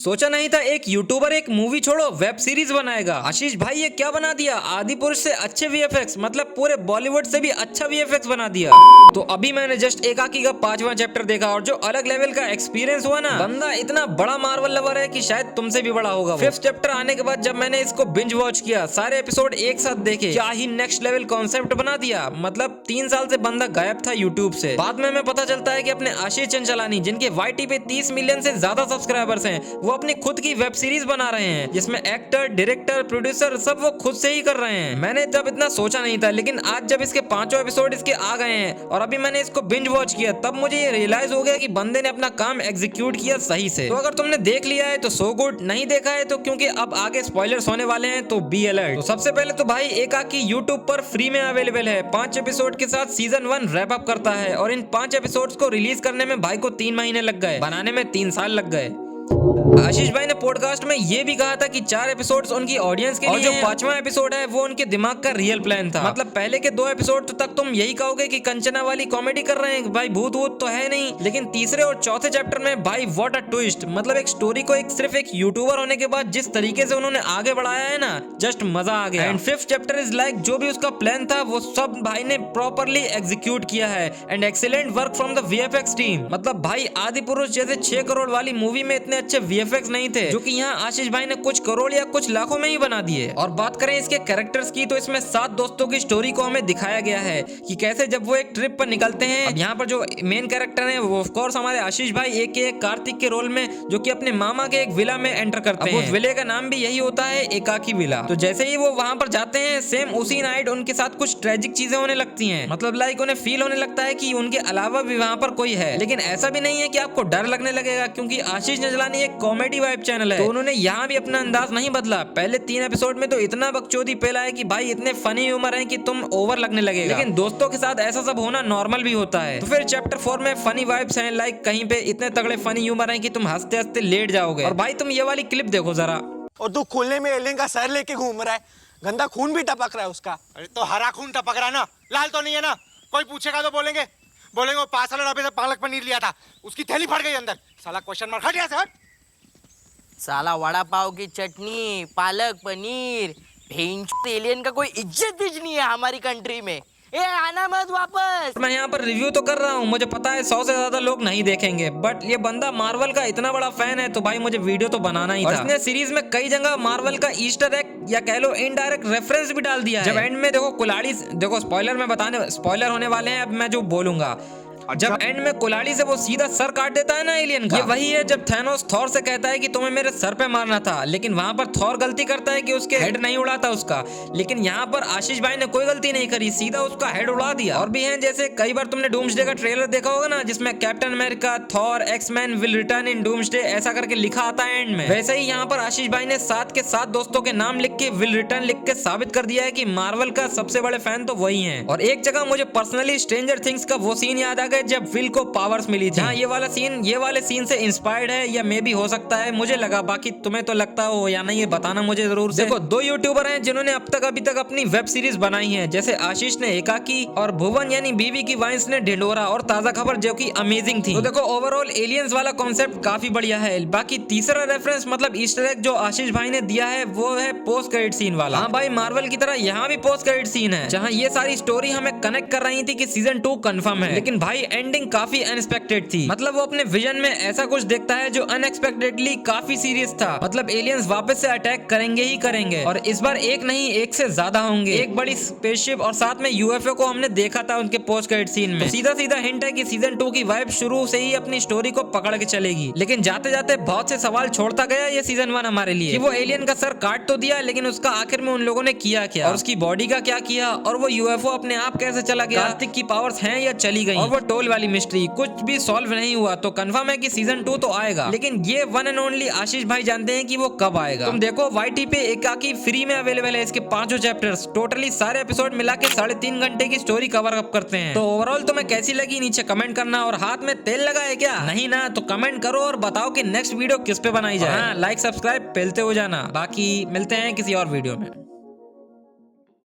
सोचा नहीं था एक यूट्यूबर एक मूवी छोड़ो वेब सीरीज बनाएगा। आशीष भाई ये क्या बना दिया, आदि पुरुष से अच्छे वीएफएक्स, मतलब पूरे बॉलीवुड से भी अच्छा वीएफएक्स बना दिया। तो अभी मैंने जस्ट एकाकी का 5वां चैप्टर देखा और जो अलग लेवल का एक्सपीरियंस हुआ ना, बंदा इतना बड़ा मार्वल लवर है कि शायद तुमसे भी बड़ा होगा। 5th चैप्टर आने के बाद जब मैंने इसको बिंज वॉच किया, सारे एपिसोड एक साथ देखे, क्या ही नेक्स्ट लेवल कॉन्सेप्ट बना दिया। मतलब 3 साल से बंदा गायब था यूट्यूब से। बाद में हमें पता चलता है कि अपने आशीष चंचलानी, जिनके वाईटी पे 30 मिलियन से ज्यादा सब्सक्राइबर्स हैं, वो अपनी खुद की वेब सीरीज बना रहे हैं जिसमें एक्टर, डायरेक्टर, प्रोड्यूसर सब वो खुद से ही कर रहे हैं। मैंने जब इतना सोचा नहीं था, लेकिन आज जब इसके 5 एपिसोड इसके आ गए हैं और अभी मैंने इसको बिंज वॉच किया, तब मुझे ये रियलाइज हो गया कि बंदे ने अपना काम एग्जीक्यूट किया सही से। तो अगर तुमने देख लिया है तो सो गुड, नहीं देखा है तो क्योंकि अब आगे स्पॉयलर्स होने वाले हैं तो बी अलर्ट। तो सबसे पहले तो भाई एकाकी यूट्यूब पर फ्री में अवेलेबल है। 5 एपिसोड के साथ सीजन 1 रैप अप करता है और इन 5 एपिसोड्स को रिलीज करने में भाई को 3 महीने लग गए, बनाने में 3 साल लग गए। आशीष भाई ने पॉडकास्ट में ये भी कहा था कि 4 एपिसोड्स उनकी ऑडियंस के लिए, और जो 5वां एपिसोड है वो उनके दिमाग का रियल प्लान था। मतलब पहले के 2 एपिसोड तक तुम यही कहोगे कि कंचना वाली कॉमेडी कर रहे हैं, भाई भूत वूत तो है नहीं। लेकिन तीसरे और चौथे चैप्टर में भाई व्हाट अ ट्विस्ट। मतलब एक स्टोरी को सिर्फ एक यूट्यूबर होने के बाद जिस तरीके से उन्होंने आगे बढ़ाया है ना, जस्ट मजा आ गया। And 5th chapter is like जो भी उसका प्लान था वो सब भाई ने प्रॉपरली एग्जीक्यूट किया है। And excellent work from the VFX team. मतलब भाई आदि पुरुष जैसे 6 करोड़ वाली मूवी में इतने अच्छे वीएफएक्स नहीं थे, जो कि यहाँ आशीष भाई ने कुछ करोड़ या कुछ लाखों में ही बना दिए। और बात करें इसके कैरेक्टर्स की, तो इसमें 7 दोस्तों की स्टोरी को हमें दिखाया गया है कि कैसे जब वो एक ट्रिप पर निकलते हैं। अब यहाँ पर जो मेन कैरेक्टर है वो ऑफ कोर्स हमारे आशीष भाई एक कार्तिक के रोल में, जो कि अपने मामा के एक विला में एंटर करते हैं। उस विले का नाम भी यही होता है, एकाकी विला। तो जैसे ही वो वहाँ पर जाते हैं, सेम उसी नाइट उनके साथ कुछ ट्रेजिक चीजें होने लगती हैं। मतलब लाइक उन्हें फील होने लगता है कि उनके अलावा भी वहाँ पर कोई है। लेकिन ऐसा भी नहीं है कि आपको डर लगने लगेगा, क्योंकि आशीष चंचलानी एक कॉमेडी वाइब चैनल है, तो उन्होंने यहाँ भी अपना अंदाज नहीं बदला। पहले 3 एपिसोड में तो इतना बकचोदी फैला है कि भाई इतने फनी ह्यूमर है कि तुम ओवर लगने लगेगा। लेकिन दोस्तों के साथ ऐसा सब होना नॉर्मल भी होता है। तो फिर चैप्टर 4 में फनी वाइब्स हैं, लाइक कहीं पे इतने तगड़े फनी ह्यूमर हैं कि तुम हंसते हंसते लेट जाओगे। और भाई तुम ये वाली क्लिप देखो जरा। और तू खुलने में एलियन का सर लेके घूम रहा है, गंदा खून भी टपक रहा है उसका। अरे तो हरा खून टपक रहा है ना, लाल तो नहीं है ना। कोई पूछेगा तो बोलेंगे वो 5 साल डब्बे से पालक पनीर लिया था, उसकी थैली फट गई अंदर। साला क्वेश्चन मार्क, हट यहाँ से हट। साला वड़ा पाव की चटनी, पालक पनीर, भेंच एलियन का कोई इज्जत भी नहीं है हमारी कंट्री में। ए आना मत वापस। मैं यहाँ पर रिव्यू तो कर रहा हूँ, मुझे पता है 100 से ज्यादा लोग नहीं देखेंगे, बट ये बंदा मार्वल का इतना बड़ा फैन है तो भाई मुझे वीडियो तो बनाना ही था। इसने सीरीज में कई जगह मार्वल का ईस्टर एग या कह लो इनडायरेक्ट रेफरेंस भी डाल दिया है। जब एंड में देखो कुल्हाड़ी, देखो स्पॉइलर होने वाले हैं अब मैं जो बोलूंगा। जब एंड में कुल्हाड़ी से वो सीधा सर काट देता है ना एलियन का, ये वही है जब थैनोस थॉर से कहता है कि तुम्हें मेरे सर पे मारना था। लेकिन वहां पर थॉर गलती करता है कि उसके हेड नहीं उड़ाता उसका। लेकिन यहाँ पर आशीष भाई ने कोई गलती नहीं करी, सीधा उसका हेड उड़ा दिया। और भी हैं जैसे कई बार तुमने डूम्सडे का ट्रेलर देखा होगा ना, जिसमें Captain America, Thor, X-Men will return in Doomsday ऐसा करके लिखा आता है एंड में। वैसे ही यहाँ पर आशीष भाई ने 7 के 7 दोस्तों के नाम लिख के विल रिटर्न लिख के साबित कर दिया है कि मार्वल का सबसे बड़े फैन तो वही है। और एक जगह मुझे पर्सनली स्ट्रेंजर थिंग्स का वो सीन याद आ गया जब विल को पावर्स मिली थी। हाँ, ये वाले सीन से इंस्पायर्ड है या मे भी हो सकता है, मुझे लगा। बाकी तुम्हें तो लगता हो या नहीं ये बताना मुझे जरूर। देखो 2 यूट्यूबर हैं जिन्होंने अभी तक अपनी वेब सीरीज बनाई है, जैसे आशीष ने एकाकी और भुवन यानी बीवी की वाइन्स ने ढिंडोरा और ताजा खबर, जो कि अमेजिंग थी। तो देखो ओवरऑल एलियंस वाला कॉन्सेप्ट काफी बढ़िया है। बाकी तीसरा रेफरेंस मतलब ईस्टर एग जो आशीष भाई ने दिया है वो है पोस्ट क्रेडिट सीन वाला। हाँ भाई, मार्वल की तरह यहाँ भी पोस्ट क्रेडिट सीन है, जहाँ ये सारी स्टोरी हमें कनेक्ट कर रही थी कि सीजन 2 कंफर्म है। लेकिन भाई एंडिंग काफी अनएक्सपेक्टेड थी। मतलब वो अपने विजन में ऐसा कुछ देखता है जो अनएक्सपेक्टेडली काफी सीरियस था। मतलब एलियंस वापस से अटैक करेंगे ही करेंगे, और इस बार एक नहीं एक से ज्यादा होंगे। एक बड़ी स्पेसशिप और साथ में यूएफओ को हमने देखा था उनके पोस्ट क्रेडिट सीन में। तो सीधा सीधा हिंट है कि सीजन 2 की वाइब शुरू से ही अपनी स्टोरी को पकड़ के चलेगी। लेकिन जाते जाते बहुत से सवाल छोड़ता गया ये सीजन 1 हमारे लिए, कि वो एलियन का सर काट तो दिया, लेकिन उसका आखिर में उन लोगों ने किया क्या, और उसकी बॉडी का क्या किया, और वो यूएफओ अपने आप कैसे चला गया, कार्तिक की पावर्स हैं या चली गई, और वो टोल वाली मिस्ट्री कुछ भी सॉल्व नहीं हुआ। तो कंफर्म है कि सीजन 2 तो आएगा, लेकिन ये वन एंड ओनली आशीष भाई जानते हैं कि वो कब आएगा। तुम देखो वाईटी पे एकाकी फ्री में अवेलेबल है, इसके 5 चैप्टर्स, टोटली सारे एपिसोड मिला के 3.5 घंटे की स्टोरी कवर अप करते हैं। तो ओवरऑल तुम्हें कैसी लगी नीचे कमेंट करना। और हाथ में तेल लगा है क्या? नहीं ना? तो कमेंट करो और बताओ कि नेक्स्ट वीडियो किस पे बनाई जाए। हाँ, लाइक सब्सक्राइब पेलते हो जाना। बाकी मिलते हैं किसी और वीडियो में।